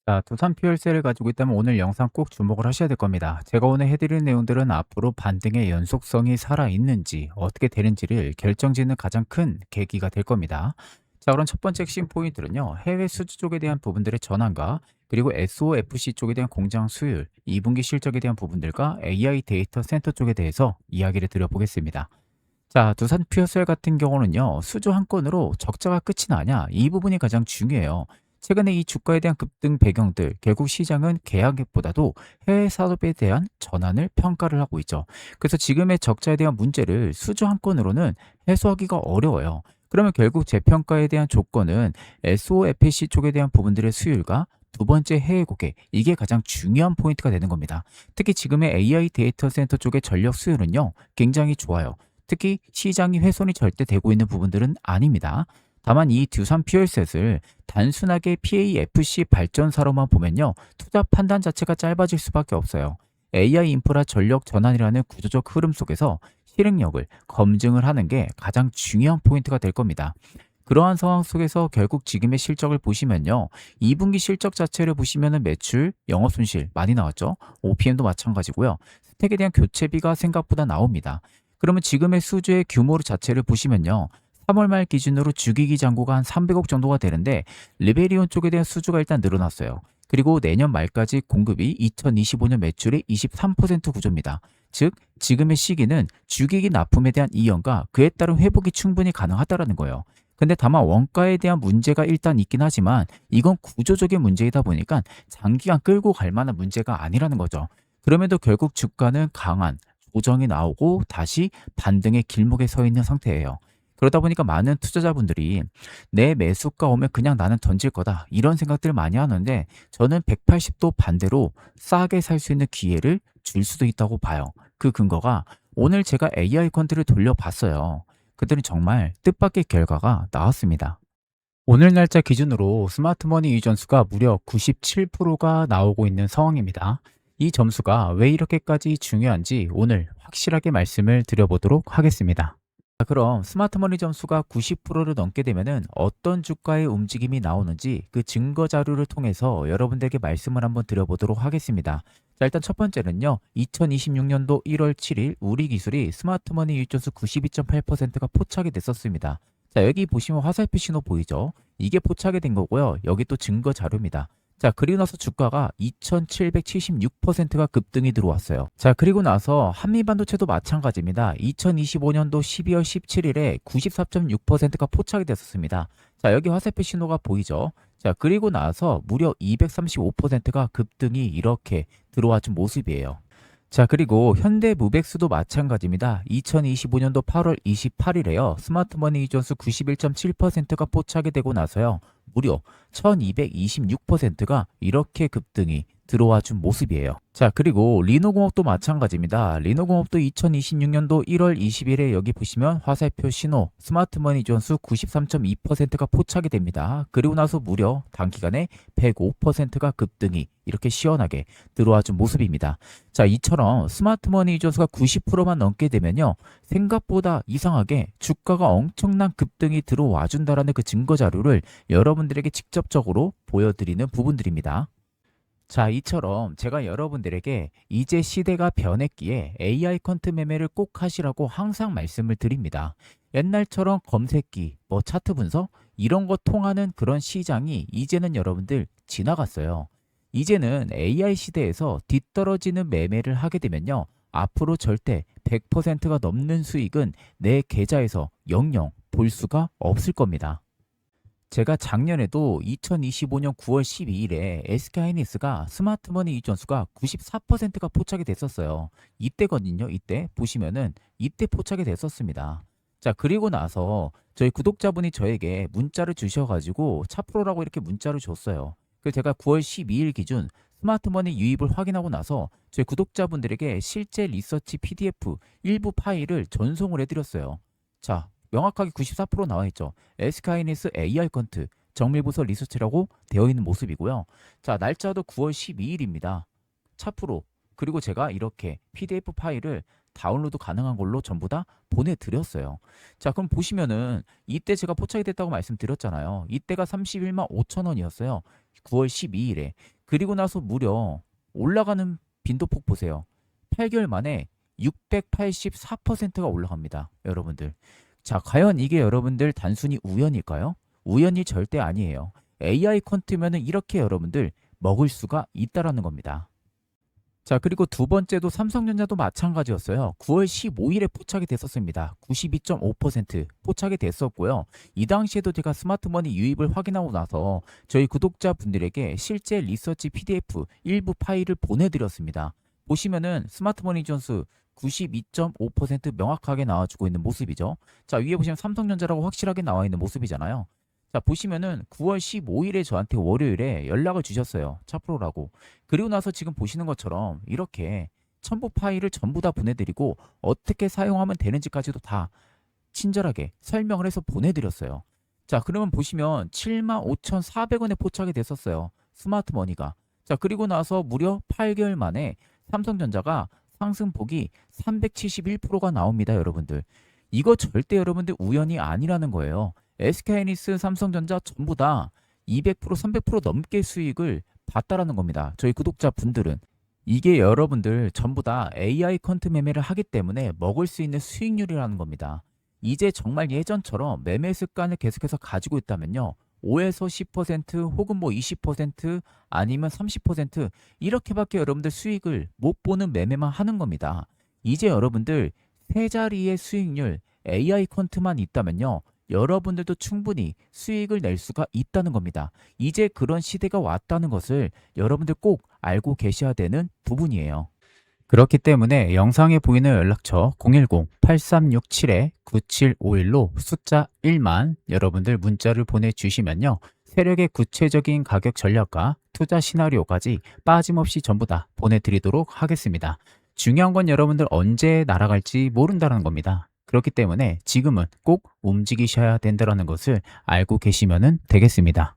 자, 두산 퓨얼셀을 가지고 있다면 오늘 영상 꼭 주목을 하셔야 될 겁니다. 제가 오늘 해드릴 내용들은 앞으로 반등의 연속성이 살아있는지, 어떻게 되는지를 결정짓는 가장 큰 계기가 될 겁니다. 자, 그럼 첫 번째 핵심 포인트는요, 해외 수주 쪽에 대한 부분들의 전환과 그리고 SOFC 쪽에 대한 공장 수율, 2분기 실적에 대한 부분들과 AI 데이터 센터 쪽에 대해서 이야기를 드려보겠습니다. 자, 두산 퓨어셀 같은 경우는요, 수주 한 건으로 적자가 끝이 나냐, 이 부분이 가장 중요해요. 최근에 이 주가에 대한 급등 배경들, 결국 시장은 계약보다도 해외 사업에 대한 전환을 평가를 하고 있죠. 그래서 지금의 적자에 대한 문제를 수주 한 건으로는 해소하기가 어려워요. 그러면 결국 재평가에 대한 조건은 SOFC 쪽에 대한 부분들의 수율과 두 번째 해외 고객, 이게 가장 중요한 포인트가 되는 겁니다. 특히 지금의 AI 데이터 센터 쪽의 전력 수율은요, 굉장히 좋아요. 특히 시장이 훼손이 절대 되고 있는 부분들은 아닙니다. 다만 이 두산 퓨얼셋을 단순하게 PAFC 발전사로만 보면요, 투자 판단 자체가 짧아질 수밖에 없어요. AI 인프라 전력 전환이라는 구조적 흐름 속에서 실행력을 검증을 하는 게 가장 중요한 포인트가 될 겁니다. 그러한 상황 속에서 결국 지금의 실적을 보시면요, 2분기 실적 자체를 보시면은 매출, 영업손실 많이 나왔죠. OPM도 마찬가지고요. 스택에 대한 교체비가 생각보다 나옵니다. 그러면 지금의 수주의 규모 자체를 보시면요, 3월 말 기준으로 주기기 잔고가 한 300억 정도가 되는데 리베리온 쪽에 대한 수주가 일단 늘어났어요. 그리고 내년 말까지 공급이 2025년 매출의 23% 구조입니다. 즉 지금의 시기는 주기기 납품에 대한 이연과 그에 따른 회복이 충분히 가능하다라는 거예요. 근데 다만 원가에 대한 문제가 일단 있긴 하지만 이건 구조적인 문제이다 보니까 장기간 끌고 갈 만한 문제가 아니라는 거죠. 그럼에도 결국 주가는 강한 조정이 나오고 다시 반등의 길목에 서 있는 상태예요. 그러다 보니까 많은 투자자분들이 내 매수가 오면 그냥 나는 던질 거다, 이런 생각들을 많이 하는데 저는 180도 반대로 싸게 살 수 있는 기회를 줄 수도 있다고 봐요. 그 근거가 오늘 제가 AI 퀀트를 돌려봤어요. 그들은 정말 뜻밖의 결과가 나왔습니다. 오늘 날짜 기준으로 스마트머니 이전 수가 무려 97%가 나오고 있는 상황입니다. 이 점수가 왜 이렇게까지 중요한지 오늘 확실하게 말씀을 드려보도록 하겠습니다. 자, 그럼 스마트머니 점수가 90%를 넘게 되면은 어떤 주가의 움직임이 나오는지 그 증거 자료를 통해서 여러분들에게 말씀을 한번 드려보도록 하겠습니다. 자, 일단 첫 번째는요, 2026년도 1월 7일 우리 기술이 스마트머니 유입점수 92.8%가 포착이 됐었습니다. 자, 여기 보시면 화살표 신호 보이죠? 이게 포착이 된 거고요. 여기 또 증거 자료입니다. 자, 그리고 나서 주가가 2776%가 급등이 들어왔어요. 자, 그리고 나서 한미반도체도 마찬가지입니다. 2025년도 12월 17일에 94.6%가 포착이 됐었습니다. 자, 여기 화살표 신호가 보이죠? 자, 그리고 나서 무려 235%가 급등이 이렇게 들어와 준 모습이에요. 자, 그리고 현대무백수도 마찬가지입니다. 2025년도 8월 28일에요. 스마트머니 이전수 91.7%가 포착이 되고 나서요, 무려 1226%가 이렇게 급등이 들어와 준 모습이에요. 자, 그리고 리노공업도 마찬가지입니다. 리노공업도 2026년도 1월 20일에 여기 보시면 화살표 신호 스마트머니 존수 93.2%가 포착이 됩니다. 그리고 나서 무려 단기간에 105%가 급등이 이렇게 시원하게 들어와 준 모습입니다. 자, 이처럼 스마트머니 존수가 90%만 넘게 되면요, 생각보다 이상하게 주가가 엄청난 급등이 들어와 준다라는 그 증거 자료를 여러분들에게 직접적으로 보여드리는 부분들입니다. 자, 이처럼 제가 여러분들에게 이제 시대가 변했기에 AI 컨트 매매를 꼭 하시라고 항상 말씀을 드립니다. 옛날처럼 검색기, 차트 분석 이런 거 통하는 그런 시장이 이제는 여러분들 지나갔어요. 이제는 AI 시대에서 뒤떨어지는 매매를 하게 되면요, 앞으로 절대 100%가 넘는 수익은 내 계좌에서 영영 볼 수가 없을 겁니다. 제가 작년에도 2025년 9월 12일에 SK하이닉스가 스마트머니 이전수가 94%가 포착이 됐었어요. 이때거든요. 이때 보시면은 이때 포착이 됐었습니다. 자, 그리고 나서 저희 구독자분이 저에게 문자를 주셔가지고 차프로라고 이렇게 문자를 줬어요. 그래서 제가 9월 12일 기준 스마트머니 유입을 확인하고 나서 저희 구독자분들에게 실제 리서치 PDF 일부 파일을 전송을 해드렸어요. 자, 명확하게 94% 나와 있죠. SK하이닉스 AI 컨트 정밀부서 리서치라고 되어 있는 모습이고요. 자, 날짜도 9월 12일입니다. 차프로. 그리고 제가 이렇게 PDF 파일을 다운로드 가능한 걸로 전부 다 보내드렸어요. 자, 그럼 보시면은 이때 제가 포착이 됐다고 말씀드렸잖아요. 이때가 31만 5천 원이었어요. 9월 12일에. 그리고 나서 무려 올라가는 빈도폭 보세요. 8개월 만에 684%가 올라갑니다. 여러분들. 자, 과연 이게 여러분들 단순히 우연일까요? 우연이 절대 아니에요. AI 퀀트면은 이렇게 여러분들 먹을 수가 있다라는 겁니다. 자, 그리고 두 번째도 삼성전자도 마찬가지였어요. 9월 15일에 포착이 됐었습니다. 92.5% 포착이 됐었고요. 이 당시에도 제가 스마트머니 유입을 확인하고 나서 저희 구독자분들에게 실제 리서치 PDF 일부 파일을 보내드렸습니다. 보시면은 스마트머니 존스 92.5% 명확하게 나와주고 있는 모습이죠. 자, 위에 보시면 삼성전자라고 확실하게 나와 있는 모습이잖아요. 자, 보시면은 9월 15일에 저한테 월요일에 연락을 주셨어요. 차프로라고. 그리고 나서 지금 보시는 것처럼 이렇게 첨부 파일을 전부 다 보내드리고 어떻게 사용하면 되는지까지도 다 친절하게 설명을 해서 보내드렸어요. 자, 그러면 보시면 75,400원에 포착이 됐었어요. 스마트머니가. 자, 그리고 나서 무려 8개월 만에 삼성전자가 상승폭이 371%가 나옵니다, 여러분들. 이거 절대 여러분들 우연이 아니라는 거예요. SK하이닉스, 삼성전자 전부 다 200%, 300% 넘게 수익을 봤다라는 겁니다. 저희 구독자분들은. 이게 여러분들 전부 다 AI 퀀트 매매를 하기 때문에 먹을 수 있는 수익률이라는 겁니다. 이제 정말 예전처럼 매매 습관을 계속해서 가지고 있다면요. 5에서 10% 혹은 뭐 20% 아니면 30% 이렇게밖에 여러분들 수익을 못 보는 매매만 하는 겁니다. 이제 여러분들 세 자리의 수익률 AI 퀀트만 있다면요. 여러분들도 충분히 수익을 낼 수가 있다는 겁니다. 이제 그런 시대가 왔다는 것을 여러분들 꼭 알고 계셔야 되는 부분이에요. 그렇기 때문에 영상에 보이는 연락처 010-8367-9751로 숫자 1만 여러분들 문자를 보내주시면요. 세력의 구체적인 가격 전략과 투자 시나리오까지 빠짐없이 전부 다 보내드리도록 하겠습니다. 중요한 건 여러분들 언제 날아갈지 모른다는 겁니다. 그렇기 때문에 지금은 꼭 움직이셔야 된다는 것을 알고 계시면 되겠습니다.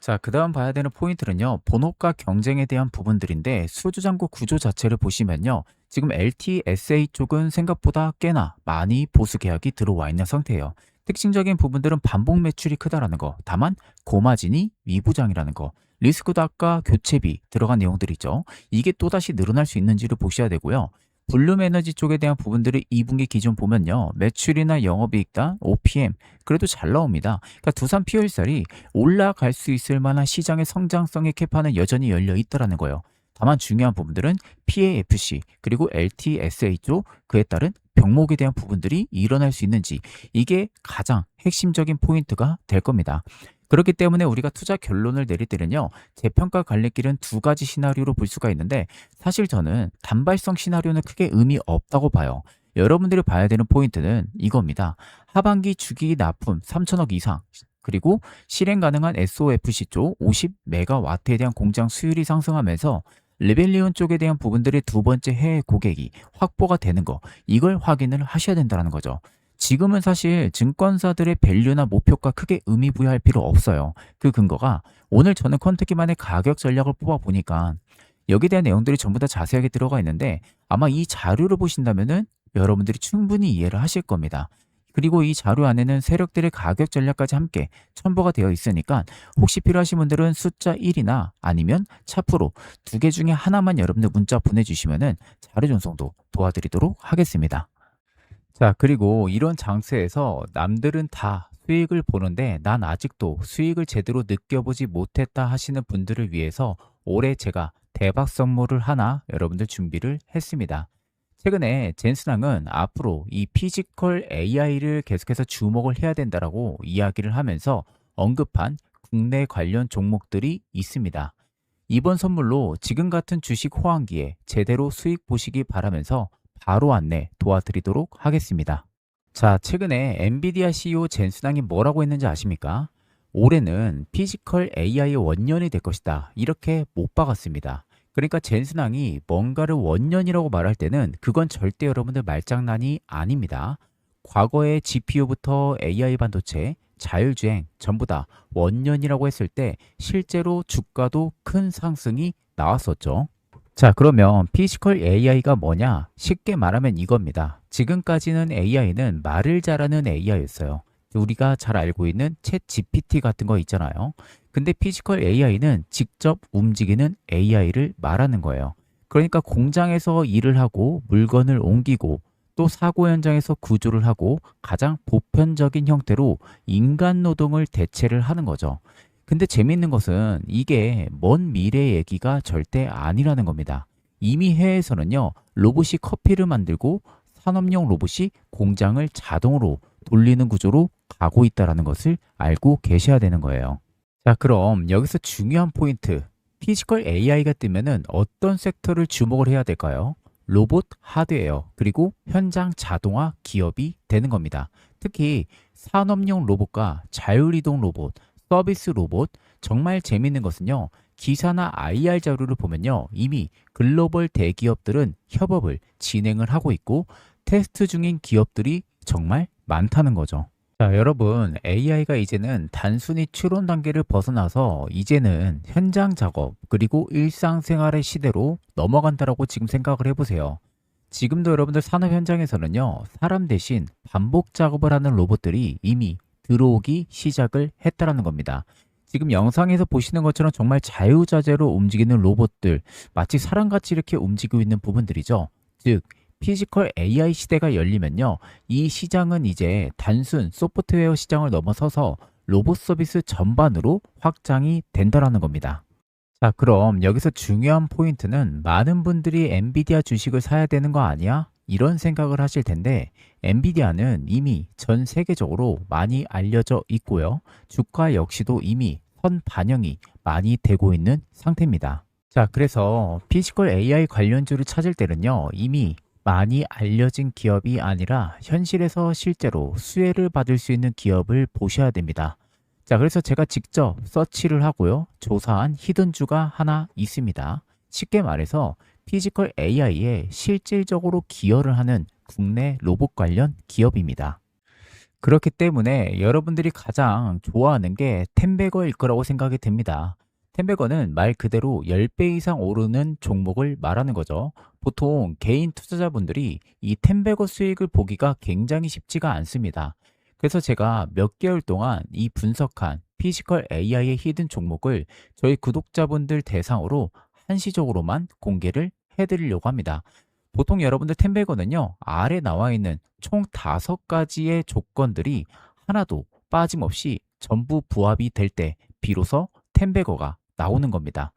자, 그 다음 봐야 되는 포인트는요. 본업과 경쟁에 대한 부분들인데 수주잔고 구조 자체를 보시면요. 지금 LTSA 쪽은 생각보다 꽤나 많이 보수 계약이 들어와 있는 상태예요. 특징적인 부분들은 반복 매출이 크다라는 거, 다만 고마진이 미부장이라는 거, 리스크도 아까 교체비 들어간 내용들이 있죠. 이게 또다시 늘어날 수 있는지를 보셔야 되고요. 블룸 에너지 쪽에 대한 부분들을 2분기 기준 보면요. 매출이나 영업이익단, OPM 그래도 잘 나옵니다. 그러니까 두산 PO일설이 올라갈 수 있을 만한 시장의 성장성의 캐파는 여전히 열려 있다라는 거예요. 다만 중요한 부분들은 PAFC 그리고 LTSA 쪽 그에 따른 병목에 대한 부분들이 일어날 수 있는지 이게 가장 핵심적인 포인트가 될 겁니다. 그렇기 때문에 우리가 투자 결론을 내릴 때는요. 재평가 갈래길은 두 가지 시나리오로 볼 수가 있는데 사실 저는 단발성 시나리오는 크게 의미 없다고 봐요. 여러분들이 봐야 되는 포인트는 이겁니다. 하반기 주기 납품 3천억 이상 그리고 실행 가능한 SOFC 쪽 50메가와트에 대한 공장 수율이 상승하면서 레벨리온 쪽에 대한 부분들의 두 번째 해외 고객이 확보가 되는 거 이걸 확인을 하셔야 된다는 거죠. 지금은 사실 증권사들의 밸류나 목표가 크게 의미 부여할 필요 없어요. 그 근거가 오늘 저는 컨택기만의 가격 전략을 뽑아보니까 여기에 대한 내용들이 전부 다 자세하게 들어가 있는데 아마 이 자료를 보신다면은 여러분들이 충분히 이해를 하실 겁니다. 그리고 이 자료 안에는 세력들의 가격 전략까지 함께 첨부가 되어 있으니까 혹시 필요하신 분들은 숫자 1이나 아니면 차프로 두 개 중에 하나만 여러분들 문자 보내주시면은 자료 전송도 도와드리도록 하겠습니다. 자, 그리고 이런 장세에서 남들은 다 수익을 보는데 난 아직도 수익을 제대로 느껴보지 못했다 하시는 분들을 위해서 올해 제가 대박 선물을 하나 여러분들 준비를 했습니다. 최근에 젠슨항은 앞으로 이 피지컬 AI를 계속해서 주목을 해야 된다라고 이야기를 하면서 언급한 국내 관련 종목들이 있습니다. 이번 선물로 지금 같은 주식 호황기에 제대로 수익 보시기 바라면서 바로 안내 도와드리도록 하겠습니다. 자, 최근에 엔비디아 CEO 젠슨항이 뭐라고 했는지 아십니까? 올해는 피지컬 AI의 원년이 될 것이다. 이렇게 못 박았습니다. 그러니까 젠슨항이 뭔가를 원년이라고 말할 때는 그건 절대 여러분들 말장난이 아닙니다. 과거에 GPU부터 AI 반도체, 자율주행 전부 다 원년이라고 했을 때 실제로 주가도 큰 상승이 나왔었죠. 자, 그러면 피지컬 AI가 뭐냐? 쉽게 말하면 이겁니다. 지금까지는 AI는 말을 잘하는 AI였어요. 우리가 잘 알고 있는 챗 GPT 같은 거 있잖아요. 근데 피지컬 AI는 직접 움직이는 AI를 말하는 거예요. 그러니까 공장에서 일을 하고 물건을 옮기고 또 사고 현장에서 구조를 하고 가장 보편적인 형태로 인간 노동을 대체를 하는 거죠. 근데 재미있는 것은 이게 먼 미래 얘기가 절대 아니라는 겁니다. 이미 해외에서는요, 로봇이 커피를 만들고 산업용 로봇이 공장을 자동으로 돌리는 구조로 가고 있다는 것을 알고 계셔야 되는 거예요. 자, 그럼 여기서 중요한 포인트. 피지컬 AI가 뜨면은 어떤 섹터를 주목을 해야 될까요? 로봇, 하드웨어, 그리고 현장 자동화 기업이 되는 겁니다. 특히 산업용 로봇과 자율이동 로봇, 서비스 로봇, 정말 재밌는 것은요. 기사나 IR 자료를 보면요. 이미 글로벌 대기업들은 협업을 진행을 하고 있고 테스트 중인 기업들이 정말 많다는 거죠. 자, 여러분, AI가 이제는 단순히 추론 단계를 벗어나서 이제는 현장 작업 그리고 일상생활의 시대로 넘어간다라고 지금 생각을 해보세요. 지금도 여러분들 산업 현장에서는요, 사람 대신 반복 작업을 하는 로봇들이 이미 들어오기 시작을 했다라는 겁니다. 지금 영상에서 보시는 것처럼 정말 자유자재로 움직이는 로봇들, 마치 사람같이 이렇게 움직이고 있는 부분들이죠. 즉, 피지컬 AI 시대가 열리면요, 이 시장은 이제 단순 소프트웨어 시장을 넘어서서 로봇 서비스 전반으로 확장이 된다라는 겁니다. 자, 그럼 여기서 중요한 포인트는 많은 분들이 엔비디아 주식을 사야 되는 거 아니야? 이런 생각을 하실 텐데, 엔비디아는 이미 전 세계적으로 많이 알려져 있고요. 주가 역시도 이미 선 반영이 많이 되고 있는 상태입니다. 자, 그래서 피지컬 AI 관련주를 찾을 때는요, 이미 많이 알려진 기업이 아니라 현실에서 실제로 수혜를 받을 수 있는 기업을 보셔야 됩니다. 자, 그래서 제가 직접 서치를 하고요. 조사한 히든주가 하나 있습니다. 쉽게 말해서 피지컬 AI에 실질적으로 기여를 하는 국내 로봇 관련 기업입니다. 그렇기 때문에 여러분들이 가장 좋아하는 게 텐베거일 거라고 생각이 됩니다. 텐베거는 말 그대로 10배 이상 오르는 종목을 말하는 거죠. 보통 개인 투자자분들이 이 텐베거 수익을 보기가 굉장히 쉽지가 않습니다. 그래서 제가 몇 개월 동안 이 분석한 피지컬 AI의 히든 종목을 저희 구독자분들 대상으로 한시적으로만 공개를 해드리려고 합니다. 보통 여러분들 텐베거는요, 아래 나와 있는 총 5가지의 조건들이 하나도 빠짐없이 전부 부합이 될 때 비로소 텐베거가 나오는 겁니다.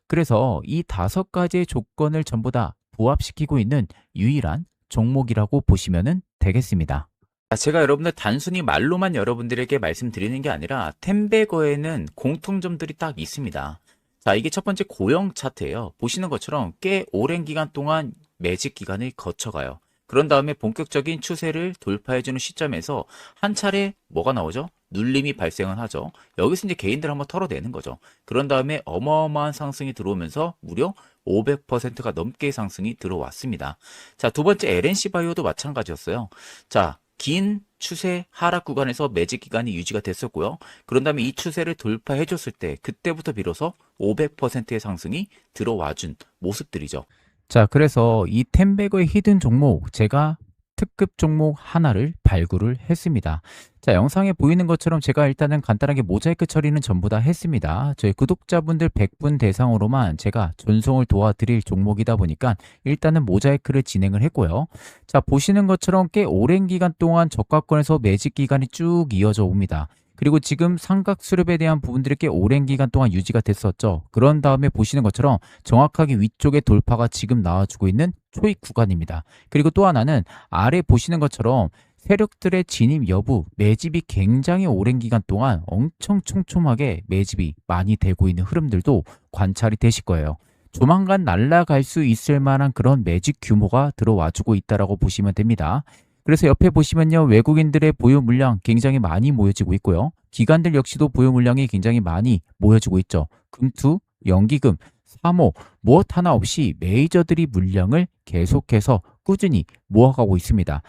그래서 이 5가지의 조건을 전부 다 부합시키고 있는 유일한 종목이라고 보시면 되겠습니다. 제가 여러분들 단순히 말로만 여러분들에게 말씀드리는 게 아니라 텐베거에는 공통점들이 딱 있습니다. 자, 이게 첫 번째 고형 차트예요. 보시는 것처럼 꽤 오랜 기간 동안 매직 기간을 거쳐가요. 그런 다음에 본격적인 추세를 돌파해주는 시점에서 한 차례 뭐가 나오죠? 눌림이 발생을 하죠. 여기서 이제 개인들 한번 털어내는 거죠. 그런 다음에 어마어마한 상승이 들어오면서 무려 500%가 넘게 상승이 들어왔습니다. 자, 두 번째 LNC 바이오도 마찬가지였어요. 자, 긴 추세 하락 구간에서 매직 기간이 유지가 됐었고요. 그런 다음에 이 추세를 돌파해 줬을 때 그때부터 비로소 500%의 상승이 들어와준 모습들이죠. 자, 그래서 이 텐베거의 히든 종목 제가 특급 종목 하나를 발굴을 했습니다. 자, 영상에 보이는 것처럼 제가 일단은 간단하게 모자이크 처리는 전부 다 했습니다. 저희 구독자분들 100분 대상으로만 제가 전송을 도와드릴 종목이다 보니까 일단은 모자이크를 진행을 했고요. 자, 보시는 것처럼 꽤 오랜 기간 동안 저가권에서 매직 기간이 쭉 이어져 옵니다. 그리고 지금 삼각 수렴에 대한 부분들이 꽤 오랜 기간 동안 유지가 됐었죠. 그런 다음에 보시는 것처럼 정확하게 위쪽에 돌파가 지금 나와주고 있는 초입 구간입니다. 그리고 또 하나는 아래 보시는 것처럼 세력들의 진입 여부, 매집이 굉장히 오랜 기간 동안 엄청 촘촘하게 매집이 많이 되고 있는 흐름들도 관찰이 되실 거예요. 조만간 날아갈 수 있을 만한 그런 매집 규모가 들어와주고 있다고 보시면 됩니다. 그래서 옆에 보시면요, 외국인들의 보유 물량 굉장히 많이 모여지고 있고요. 기관들 역시도 보유 물량이 굉장히 많이 모여지고 있죠. 금투, 연기금, 사모, 무엇 하나 없이 메이저들이 물량을 계속해서 꾸준히 모아가고 있습니다.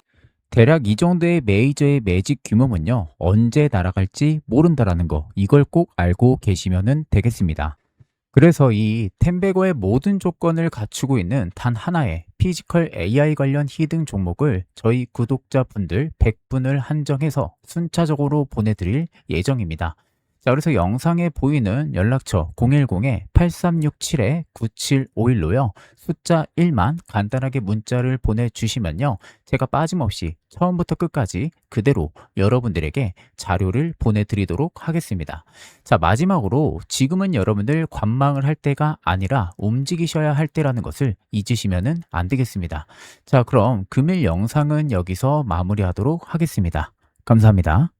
대략 이 정도의 메이저의 매직 규모는요, 언제 날아갈지 모른다라는 거, 이걸 꼭 알고 계시면 되겠습니다. 그래서 이 템베거의 모든 조건을 갖추고 있는 단 하나의 피지컬 AI 관련 히든 종목을 저희 구독자분들 100분을 한정해서 순차적으로 보내드릴 예정입니다. 자, 그래서 영상에 보이는 연락처 010-8367-9751로요. 숫자 1만 간단하게 문자를 보내주시면요. 제가 빠짐없이 처음부터 끝까지 그대로 여러분들에게 자료를 보내드리도록 하겠습니다. 자, 마지막으로 지금은 여러분들 관망을 할 때가 아니라 움직이셔야 할 때라는 것을 잊으시면 안 되겠습니다. 자, 그럼 금일 영상은 여기서 마무리하도록 하겠습니다. 감사합니다.